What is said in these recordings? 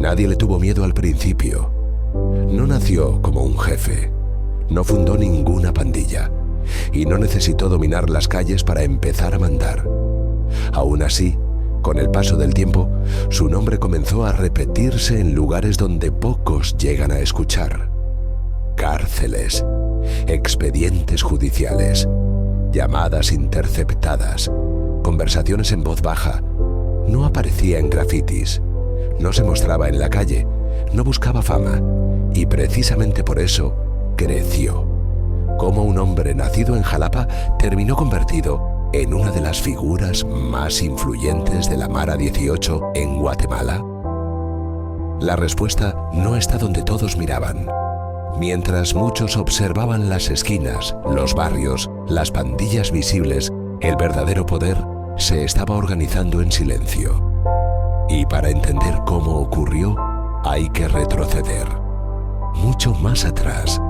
Nadie le tuvo miedo al principio. No nació como un jefe, no fundó ninguna pandilla y no necesitó dominar las calles para empezar a mandar. Aún así, con el paso del tiempo, su nombre comenzó a repetirse en lugares donde pocos llegan a escuchar. Cárceles, expedientes judiciales, llamadas interceptadas, conversaciones en voz baja. No aparecía en grafitis, no se mostraba en la calle, no buscaba fama y precisamente por eso creció. Como un hombre nacido en Jalapa terminó convertido en una de las figuras más influyentes de la Mara 18 en Guatemala. La respuesta no está donde todos miraban. Mientras muchos observaban las esquinas, los barrios, las pandillas visibles, el verdadero poder se estaba organizando en silencio. Y para entender cómo ocurrió, hay que retroceder. Mucho más atrás,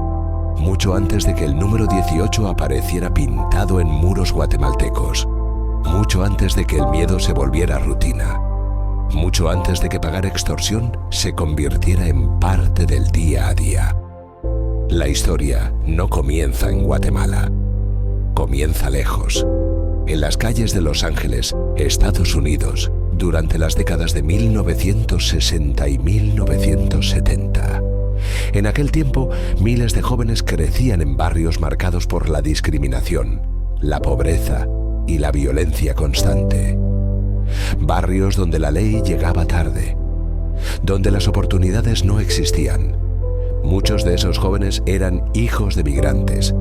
mucho antes de que el número 18 apareciera pintado en muros guatemaltecos, mucho antes de que el miedo se volviera rutina, mucho antes de que pagar extorsión se convirtiera en parte del día a día. La historia no comienza en Guatemala, comienza lejos, en las calles de Los Ángeles, Estados Unidos, durante las décadas de 1960 y 1970. En aquel tiempo, miles de jóvenes crecían en barrios marcados por la discriminación, la pobreza y la violencia constante. Barrios donde la ley llegaba tarde, donde las oportunidades no existían. Muchos de esos jóvenes eran hijos de migrantes,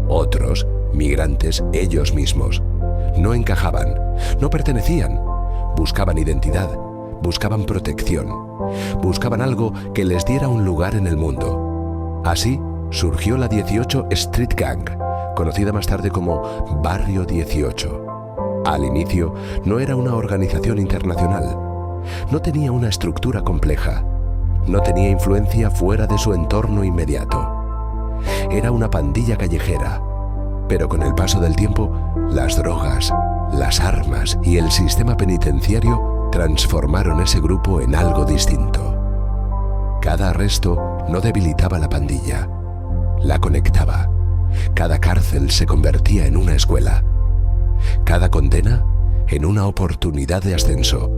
otros migrantes ellos mismos. No encajaban, no pertenecían, buscaban identidad, buscaban protección, buscaban algo que les diera un lugar en el mundo. Así surgió la 18 Street Gang, conocida más tarde como Barrio 18. Al inicio no era una organización internacional, no tenía una estructura compleja, no tenía influencia fuera de su entorno inmediato. Era una pandilla callejera, pero con el paso del tiempo, las drogas, las armas y el sistema penitenciario transformaron ese grupo en algo distinto. Cada arresto no debilitaba la pandilla, la conectaba. Cada cárcel se convertía en una escuela. Cada condena en una oportunidad de ascenso.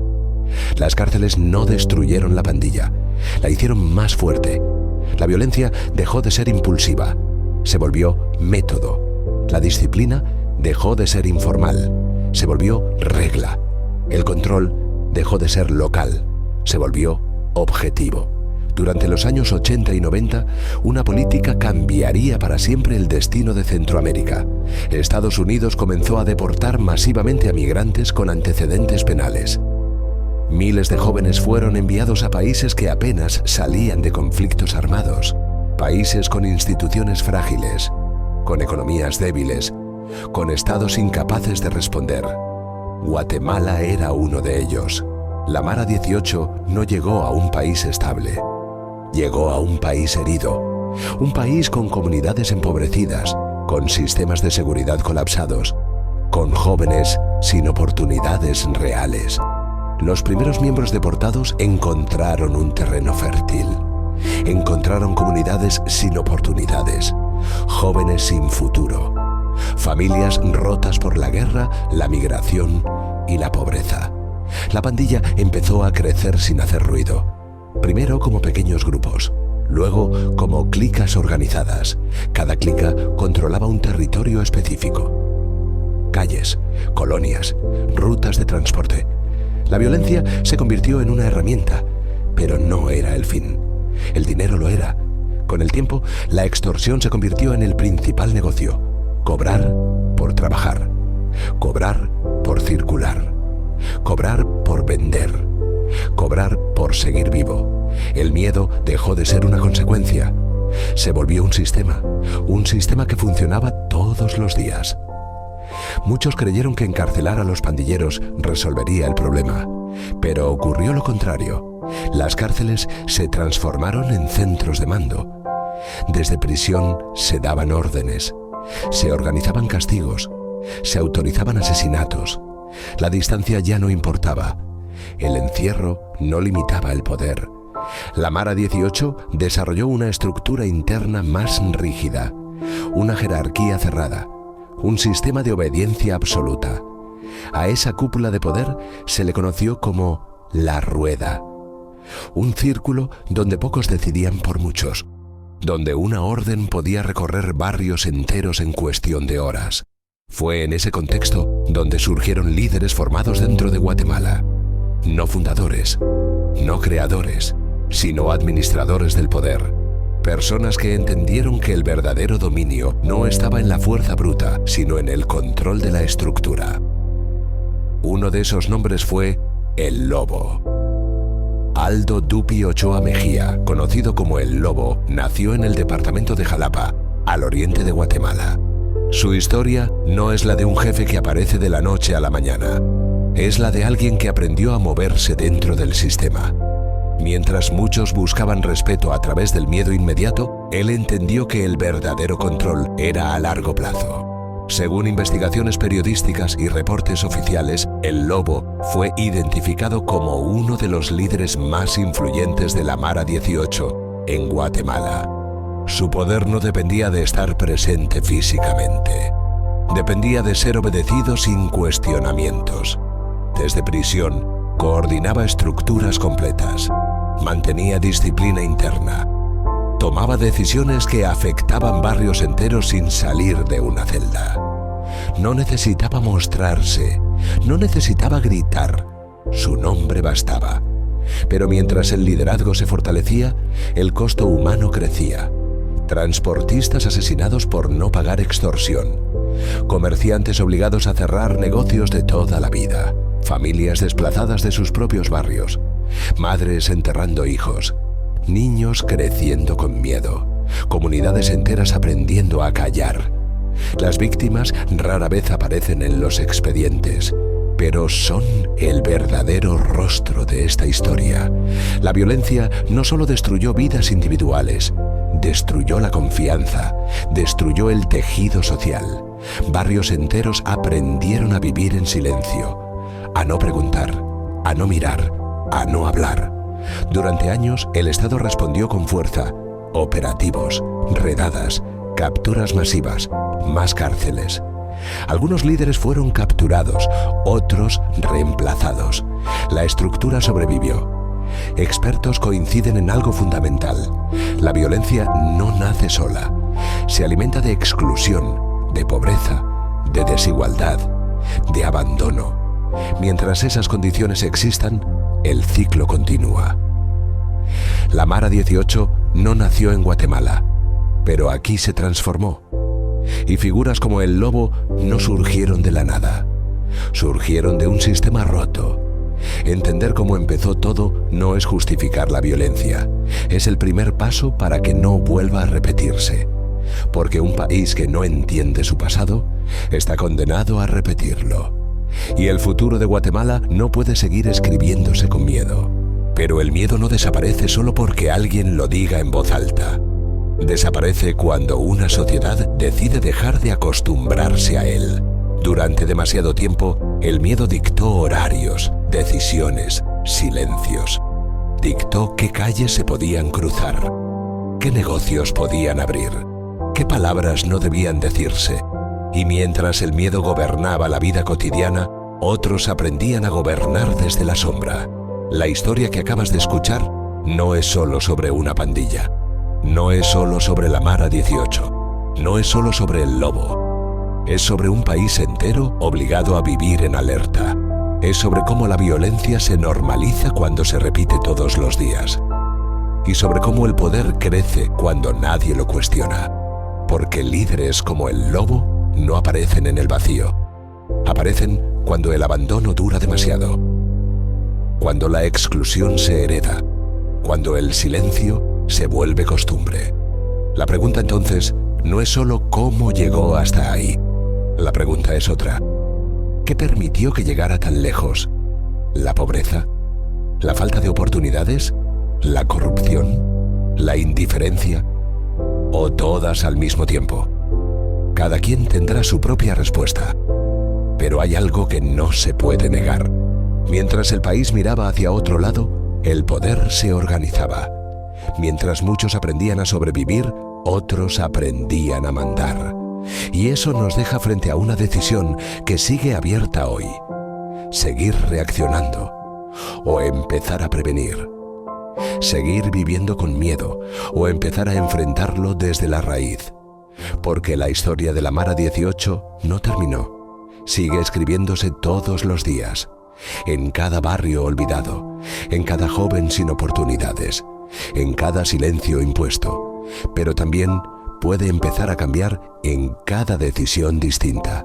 Las cárceles no destruyeron la pandilla, la hicieron más fuerte. La violencia dejó de ser impulsiva, se volvió método. La disciplina dejó de ser informal, se volvió regla. El control dejó de ser local, se volvió objetivo. Durante los años 80 y 90, una política cambiaría para siempre el destino de Centroamérica. Estados Unidos comenzó a deportar masivamente a migrantes con antecedentes penales. Miles de jóvenes fueron enviados a países que apenas salían de conflictos armados, países con instituciones frágiles, con economías débiles, con estados incapaces de responder. Guatemala era uno de ellos. La Mara 18 no llegó a un país estable. Llegó a un país herido, un país con comunidades empobrecidas, con sistemas de seguridad colapsados, con jóvenes sin oportunidades reales. Los primeros miembros deportados encontraron un terreno fértil. Encontraron comunidades sin oportunidades, jóvenes sin futuro, familias rotas por la guerra, la migración y la pobreza. La pandilla empezó a crecer sin hacer ruido. Primero como pequeños grupos, luego como clicas organizadas. Cada clica controlaba un territorio específico. Calles, colonias, rutas de transporte. La violencia se convirtió en una herramienta, pero no era el fin. El dinero lo era. Con el tiempo, la extorsión se convirtió en el principal negocio. Cobrar por trabajar, cobrar por circular, cobrar por vender, cobrar por seguir vivo. El miedo dejó de ser una consecuencia. Se volvió un sistema que funcionaba todos los días. Muchos creyeron que encarcelar a los pandilleros resolvería el problema, pero ocurrió lo contrario. Las cárceles se transformaron en centros de mando. Desde prisión se daban órdenes, se organizaban castigos, se autorizaban asesinatos. La distancia ya no importaba. El encierro no limitaba el poder. La Mara 18 desarrolló una estructura interna más rígida, una jerarquía cerrada, un sistema de obediencia absoluta. A esa cúpula de poder se le conoció como la Rueda, un círculo donde pocos decidían por muchos, donde una orden podía recorrer barrios enteros en cuestión de horas. Fue en ese contexto donde surgieron líderes formados dentro de Guatemala, no fundadores, no creadores, sino administradores del poder. Personas que entendieron que el verdadero dominio no estaba en la fuerza bruta, sino en el control de la estructura. Uno de esos nombres fue el Lobo. Aldo Dupi Ochoa Mejía, conocido como el Lobo, nació en el departamento de Jalapa, al oriente de Guatemala. Su historia no es la de un jefe que aparece de la noche a la mañana. Es la de alguien que aprendió a moverse dentro del sistema. Mientras muchos buscaban respeto a través del miedo inmediato, él entendió que el verdadero control era a largo plazo. Según investigaciones periodísticas y reportes oficiales, el Lobo fue identificado como uno de los líderes más influyentes de la Mara 18 en Guatemala. Su poder no dependía de estar presente físicamente. Dependía de ser obedecido sin cuestionamientos. Desde prisión, coordinaba estructuras completas. Mantenía disciplina interna. Tomaba decisiones que afectaban barrios enteros sin salir de una celda. No necesitaba mostrarse, no necesitaba gritar. Su nombre bastaba. Pero mientras el liderazgo se fortalecía, el costo humano crecía. Transportistas asesinados por no pagar extorsión. Comerciantes obligados a cerrar negocios de toda la vida. Familias desplazadas de sus propios barrios. Madres enterrando hijos. Niños creciendo con miedo. Comunidades enteras aprendiendo a callar. Las víctimas rara vez aparecen en los expedientes, pero son el verdadero rostro de esta historia. La violencia no solo destruyó vidas individuales, destruyó la confianza, destruyó el tejido social. Barrios enteros aprendieron a vivir en silencio, a no preguntar, a no mirar, a no hablar. Durante años, el Estado respondió con fuerza. Operativos, redadas, capturas masivas, más cárceles. Algunos líderes fueron capturados, otros reemplazados. La estructura sobrevivió. Expertos coinciden en algo fundamental. La violencia no nace sola. Se alimenta de exclusión, de pobreza, de desigualdad, de abandono. Mientras esas condiciones existan, el ciclo continúa. La Mara 18 no nació en Guatemala, pero aquí se transformó. Y figuras como el Lobo no surgieron de la nada. Surgieron de un sistema roto. Entender cómo empezó todo no es justificar la violencia. Es el primer paso para que no vuelva a repetirse. Porque un país que no entiende su pasado está condenado a repetirlo. Y el futuro de Guatemala no puede seguir escribiéndose con miedo. Pero el miedo no desaparece solo porque alguien lo diga en voz alta. Desaparece cuando una sociedad decide dejar de acostumbrarse a él. Durante demasiado tiempo, el miedo dictó horarios, decisiones, silencios. Dictó qué calles se podían cruzar, qué negocios podían abrir, qué palabras no debían decirse. Y mientras el miedo gobernaba la vida cotidiana, otros aprendían a gobernar desde la sombra. La historia que acabas de escuchar no es solo sobre una pandilla. No es solo sobre la Mara 18. No es solo sobre el Lobo. Es sobre un país entero obligado a vivir en alerta. Es sobre cómo la violencia se normaliza cuando se repite todos los días. Y sobre cómo el poder crece cuando nadie lo cuestiona. Porque líderes como el Lobo no aparecen en el vacío. Aparecen cuando el abandono dura demasiado. Cuando la exclusión se hereda. Cuando el silencio se vuelve costumbre. La pregunta entonces no es solo cómo llegó hasta ahí. La pregunta es otra. ¿Qué permitió que llegara tan lejos? ¿La pobreza? ¿La falta de oportunidades? ¿La corrupción? ¿La indiferencia? ¿O todas al mismo tiempo? Cada quien tendrá su propia respuesta. Pero hay algo que no se puede negar. Mientras el país miraba hacia otro lado, El poder se organizaba. Mientras muchos aprendían a sobrevivir, otros aprendían a mandar. Y eso nos deja frente a una decisión que sigue abierta hoy. Seguir reaccionando o empezar a prevenir. Seguir viviendo con miedo o empezar a enfrentarlo desde la raíz. Porque la historia de la Mara 18 no terminó. Sigue escribiéndose todos los días. En cada barrio olvidado, en cada joven sin oportunidades, en cada silencio impuesto, pero también puede empezar a cambiar en cada decisión distinta,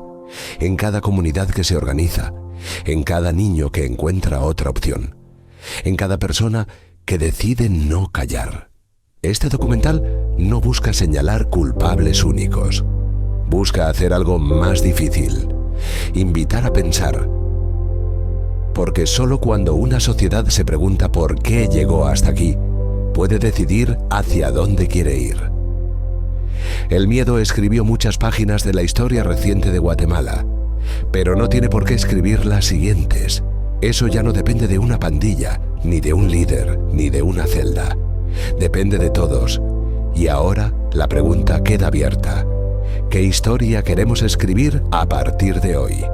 en cada comunidad que se organiza, en cada niño que encuentra otra opción, en cada persona que decide no callar. Este documental no busca señalar culpables únicos, busca hacer algo más difícil, invitar a pensar. Porque solo cuando una sociedad se pregunta por qué llegó hasta aquí, puede decidir hacia dónde quiere ir. El miedo escribió muchas páginas de la historia reciente de Guatemala, pero no tiene por qué escribir las siguientes. Eso ya no depende de una pandilla, ni de un líder, ni de una celda. Depende de todos. Y ahora la pregunta queda abierta. ¿Qué historia queremos escribir a partir de hoy?